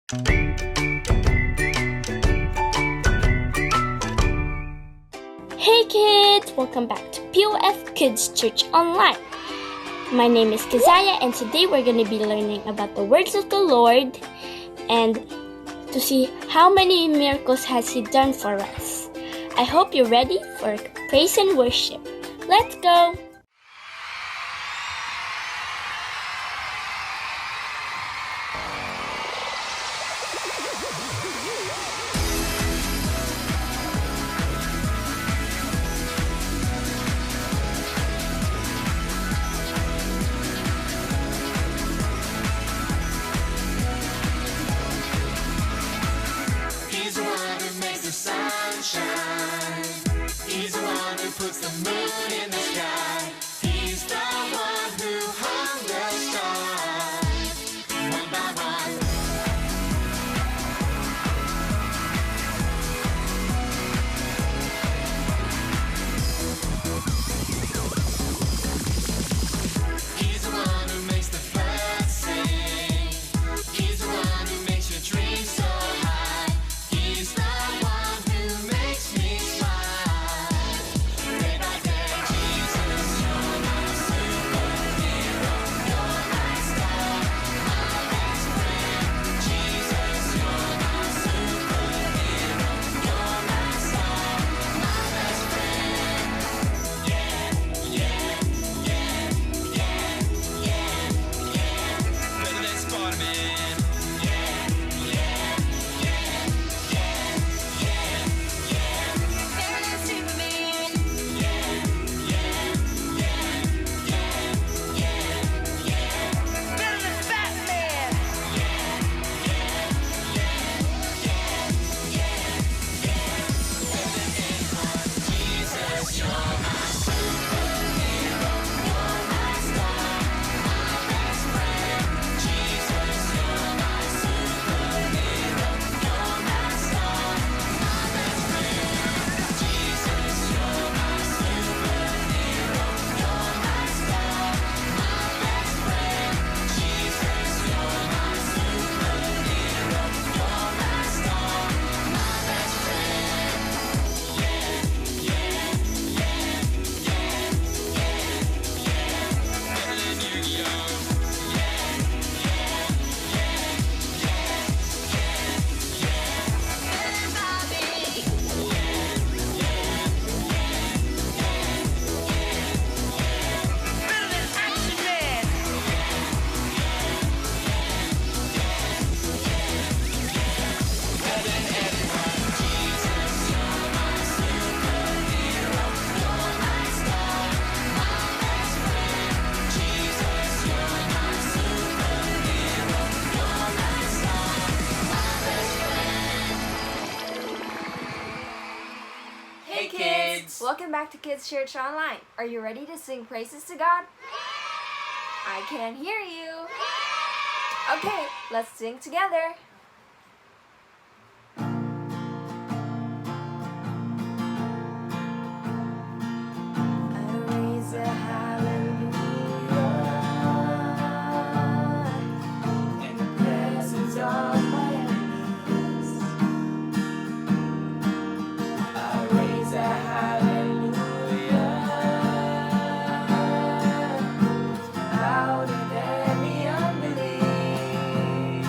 Hey kids! Welcome back to POF Kids Church Online. My name is Kazaya and today we're going to be learning about the words of the Lord and to see how many miracles has He done for us. I hope you're ready for praise and worship. Let's go! Sunshine. He's the one who puts the moon in the sky. He's the one who hung the stars one by one. He's the one who makes the birds sing. He's the one who makes your dreams so high. He's the one who makes me smile. Day by day, Jesus, you're my superhero. You're my star, my best friend. Jesus, you're my superhero. You're my star, my best friend. Yeah, yeah, yeah, yeah, yeah, yeah. Better than Spider-Man. Yeah, yeah, yeah, yeah, yeah, yeah. Better than Superman. Yeah, yeah, yeah, yeah, yeah, yeah. Better than Batman. Yeah, yeah, yeah, yeah, yeah, yeah. Better than anyone. Jesus, you're my superhero. You're my star, my best friend. Jesus, you're my superhero. You're my star, my best friend. Jesus, you're my superhero. You're my star, my best friend. Jesus, you're my superhero. You're my star, my best friend. Yeah, yeah, yeah, yeah, yeah, yeah. Better than Yu-Gi-Oh! Yeah, yeah, yeah, yeah, yeah, yeah. Better than Bobby. Yeah, yeah, yeah, yeah, yeah, yeah. Better than Action Man. Better than anyone. Jesus, you're my superhero. You're my star, my best friend. Jesus, you're my superhero. You're my star, my best friend. Hey kids! Welcome back to Kids Church Online. Are you ready to sing praises to God? I can't hear you. Okay, let's sing together. I raise a hallelujah in the presence of my enemies. I raise a hallelujah louder than the unbelief.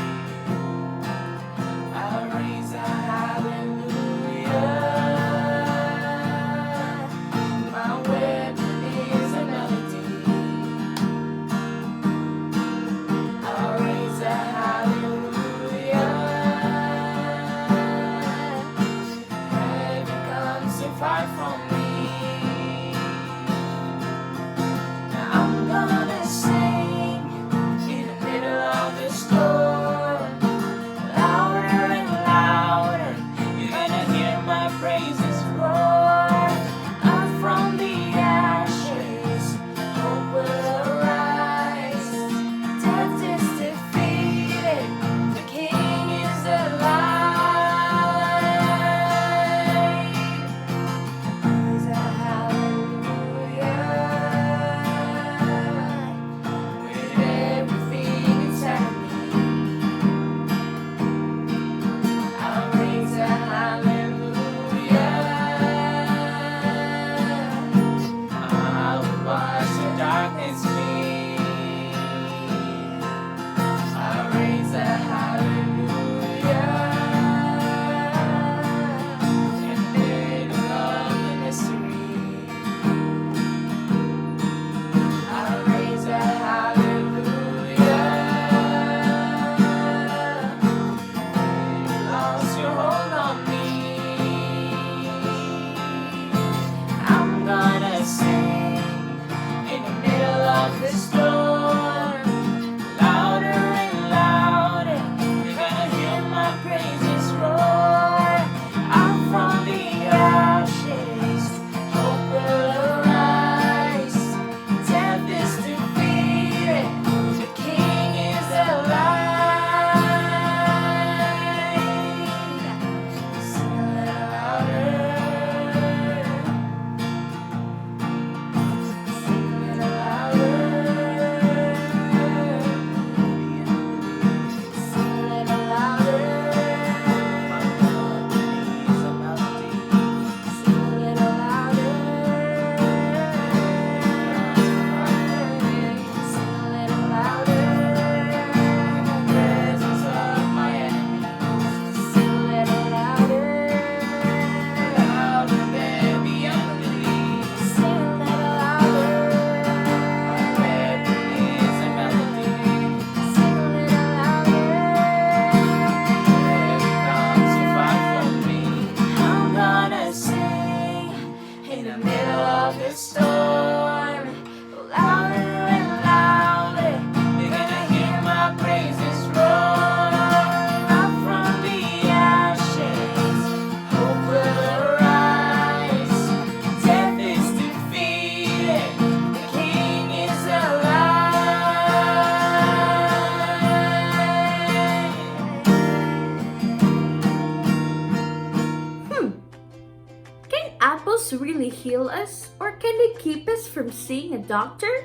apples really heal us, or can they keep us from seeing a doctor?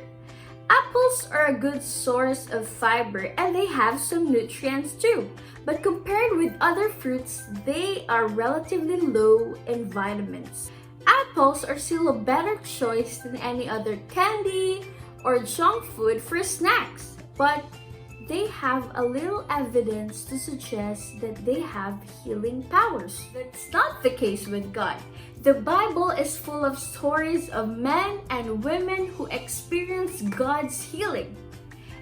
Apples are a good source of fiber and they have some nutrients too, but compared with other fruits, they are relatively low in vitamins. Apples are still a better choice than any other candy or junk food for snacks, but they have a little evidence to suggest that they have healing powers. That's not the case with God. The Bible is full of stories of men and women who experience God's healing.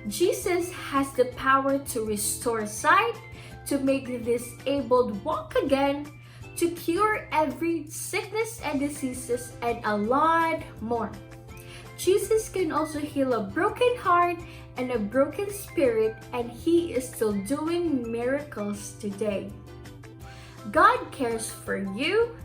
Jesus has the power to restore sight, to make the disabled walk again, to cure every sickness and diseases, and a lot more. Jesus can also heal a broken heart and a broken spirit, and He is still doing miracles today. God cares for you,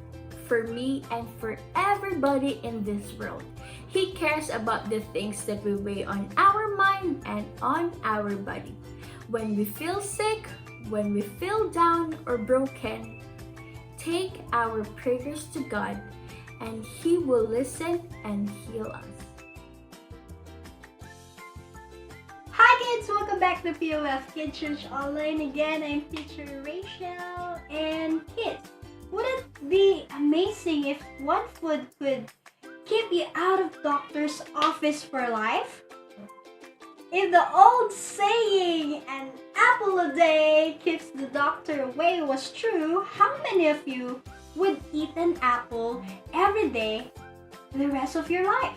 for me, and for everybody in this world. He cares about the things that we weigh on our mind and on our body. When we feel sick, when we feel down or broken, take our prayers to God and He will listen and heal us. Hi kids! Welcome back to POF Kids Church Online. Again, I'm teacher Rachel. And kids, would it be amazing if one food could keep you out of doctor's office for life? If the old saying, an apple a day keeps the doctor away, was true, how many of you would eat an apple every day the rest of your life?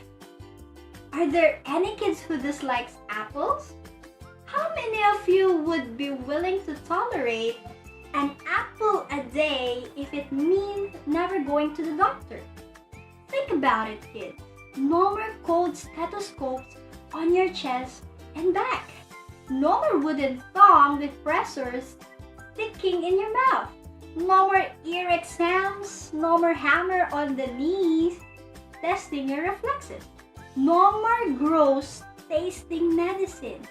Are there any kids who dislikes apples? How many of you would be willing to tolerate an apple a day if it means never going to the doctor? Think about it, kids. No more cold stethoscopes on your chest and back. No more wooden thong with pressors sticking in your mouth. No more ear exams. No more hammer on the knees testing your reflexes. No more gross tasting medicine.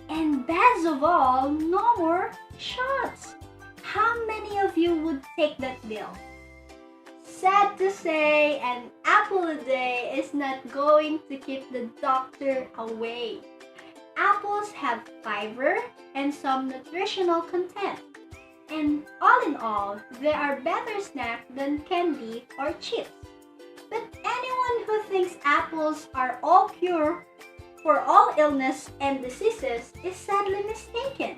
And best of all, no more shots. How many of you would take that bill? Sad to say, an apple a day is not going to keep the doctor away. Apples have fiber and some nutritional content. And all in all, they are better snack than candy or chips. But anyone who thinks apples are all cure for all illness and diseases is sadly mistaken.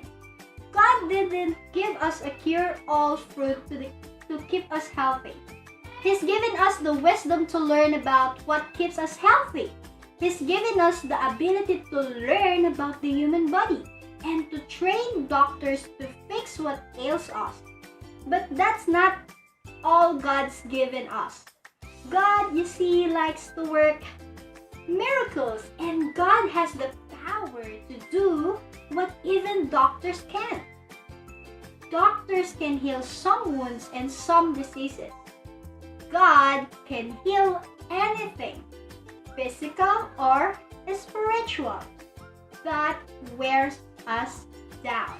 God didn't give us a cure-all fruit to keep us healthy. He's given us the wisdom to learn about what keeps us healthy. He's given us the ability to learn about the human body and to train doctors to fix what ails us. But that's not all God's given us. God, you see, likes to work miracles, and God has the power to do what even doctors can't. Doctors can heal some wounds and some diseases. God can heal anything, physical or spiritual, that wears us down.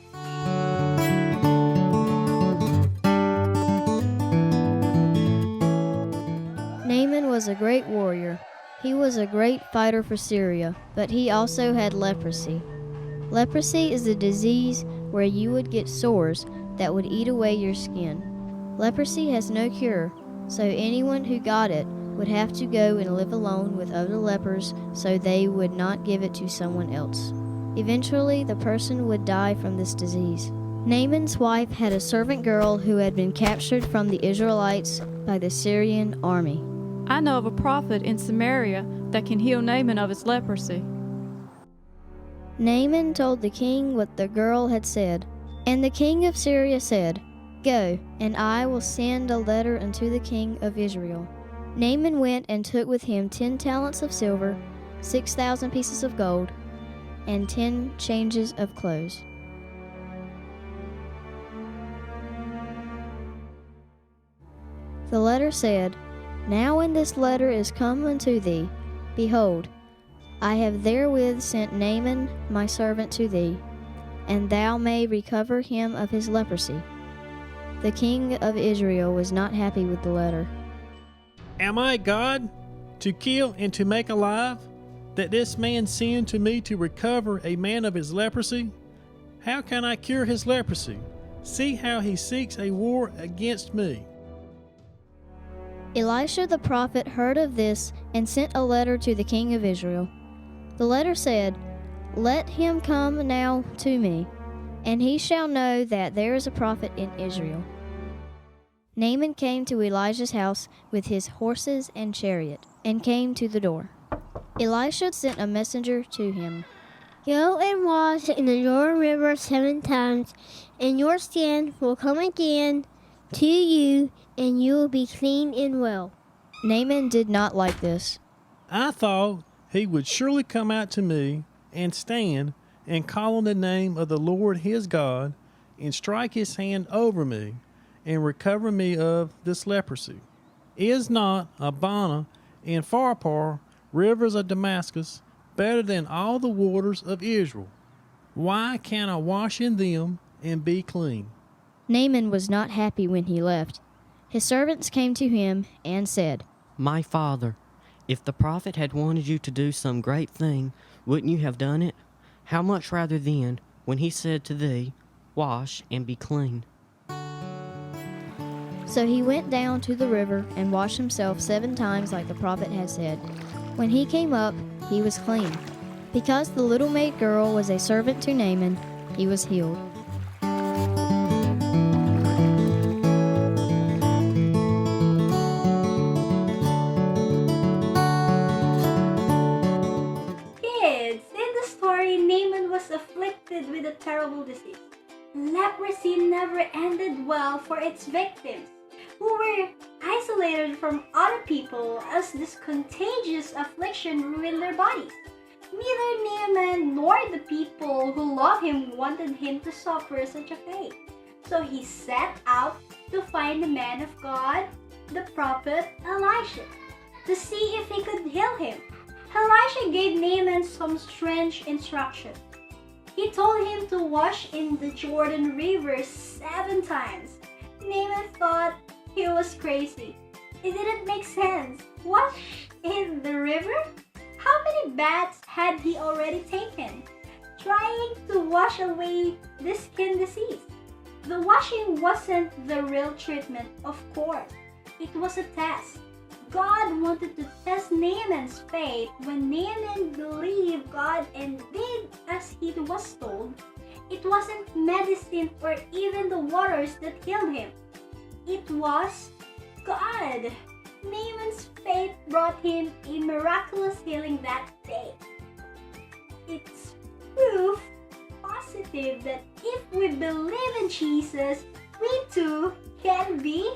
Naaman was a great warrior. He was a great fighter for Syria, but he also had leprosy. Leprosy is a disease where you would get sores that would eat away your skin. Leprosy has no cure, so anyone who got it would have to go and live alone with other lepers so they would not give it to someone else. Eventually, the person would die from this disease. Naaman's wife had a servant girl who had been captured from the Israelites by the Syrian army. I know of a prophet in Samaria that can heal Naaman of his leprosy. Naaman told the king what the girl had said, and the king of Syria said, "Go, and I will send a letter unto the king of Israel." Naaman went and took with him 10 talents of silver, 6,000 pieces of gold, and 10 changes of clothes. The letter said, "Now when this letter is come unto thee, behold, I have therewith sent Naaman my servant to thee, and thou may recover him of his leprosy." The king of Israel was not happy with the letter. Am I God, to kill and to make alive, that this man send to me to recover a man of his leprosy? How can I cure his leprosy? See how he seeks a war against me. Elisha the prophet heard of this and sent a letter to the king of Israel. The letter said, "Let him come now to me, and he shall know that there is a prophet in Israel." Naaman came to Elijah's house with his horses and chariot, and came to the door. Elisha sent a messenger to him. Go and wash in the Jordan River 7 times, and your skin will come again to you, and you will be clean and well. Naaman did not like this. I thought he would surely come out to me and stand and call on the name of the Lord his God and strike his hand over me and recover me of this leprosy. Is not Abana and Pharpar, rivers of Damascus, better than all the waters of Israel? Why can't I wash in them and be clean? Naaman was not happy when he left. His servants came to him and said, My father, if the prophet had wanted you to do some great thing, wouldn't you have done it? How much rather then, when he said to thee, Wash and be clean? So he went down to the river and washed himself 7 times like the prophet had said. When he came up, he was clean. Because the little maid girl was a servant to Naaman, he was healed. Kids, in the story, Naaman was afflicted with a terrible disease. Leprosy never ended well for its victims, who were isolated from other people as this contagious affliction ruined their bodies. Neither Naaman nor the people who loved him wanted him to suffer such a fate. So he set out to find the man of God, the prophet Elisha, to see if he could heal him. Elisha gave Naaman some strange instructions. He told him to wash in the Jordan River 7 times. Naaman thought he was crazy. It didn't make sense. Wash in the river? How many baths had he already taken, trying to wash away the skin disease? The washing wasn't the real treatment, of course. It was a test. God wanted to test Naaman's faith. When Naaman believed God and did as he was told, it wasn't medicine or even the waters that healed him. It was God. Naaman's faith brought him a miraculous healing that day. It's proof positive that if we believe in Jesus, we too can be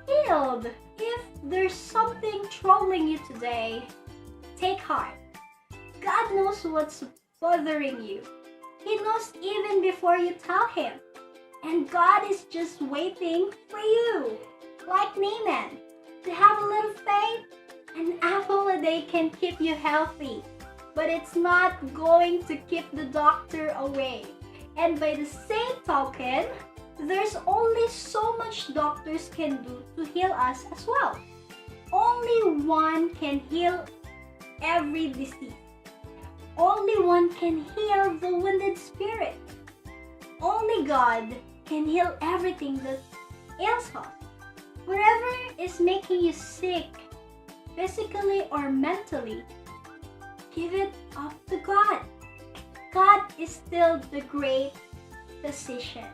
healed. If there's something troubling you today, take heart. God knows what's bothering you. He knows even before you tell him. And God is just waiting for you, like Naaman, to have a little faith. An apple a day can keep you healthy, but it's not going to keep the doctor away. And by the same token, there's only so much doctors can do to heal us as well. Only one can heal every disease. Only one can heal the wounded spirit. Only God can heal everything that ails us. Whatever is making you sick, physically or mentally, give it up to God. God is still the great physician.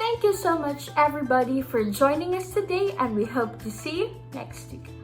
Thank you so much, everybody, for joining us today, and we hope to see you next week.